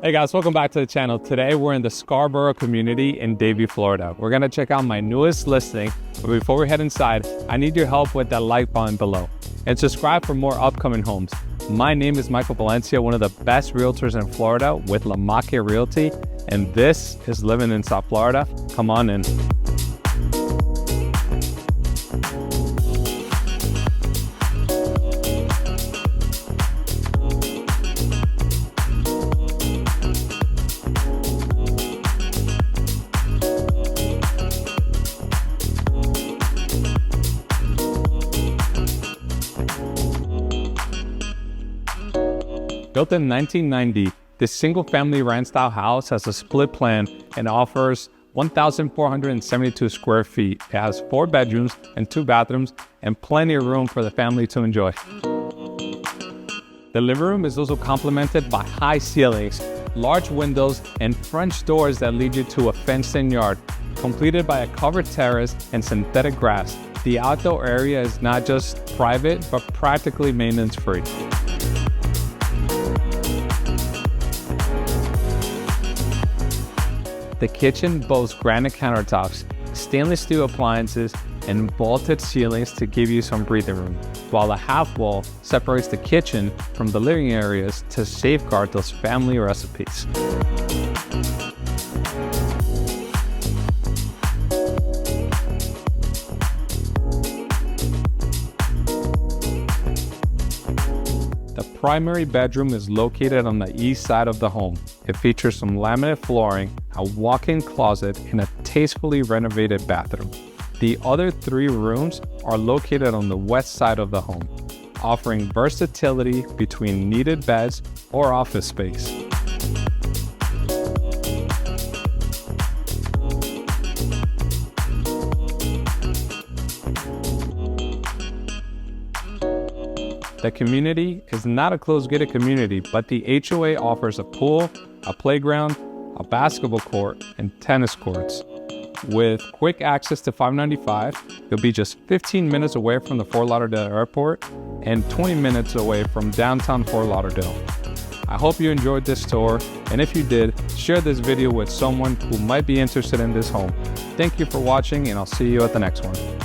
Hey guys, welcome back to the channel. Today we're in the Scarborough community in Davie, Florida. We're gonna check out my newest listing, but before we head inside, I need your help with that like button below. And subscribe for more upcoming homes. My name is Michael Valencia, one of the best realtors in Florida with Lamacchia Realty, and this is living in South Florida. Come on in. Built in 1990, this single-family ranch-style house has a split plan and offers 1,472 square feet. It has 4 bedrooms and 2 bathrooms and plenty of room for the family to enjoy. The living room is also complemented by high ceilings, large windows, and French doors that lead you to a fenced-in yard, completed by a covered terrace and synthetic grass. The outdoor area is not just private, but practically maintenance-free. The kitchen boasts granite countertops, stainless steel appliances, and vaulted ceilings to give you some breathing room, while the half wall separates the kitchen from the living areas to safeguard those family recipes. The primary bedroom is located on the east side of the home. It features some laminate flooring, a walk-in closet, and a tastefully renovated bathroom. The other 3 rooms are located on the west side of the home, offering versatility between needed beds or office space. The community is not a closed-gated community, but the HOA offers a pool, a playground, a basketball court, and tennis courts. With quick access to 595, you'll be just 15 minutes away from the Fort Lauderdale airport and 20 minutes away from downtown Fort Lauderdale. I hope you enjoyed this tour, and if you did, share this video with someone who might be interested in this home. Thank you for watching, and I'll see you at the next one.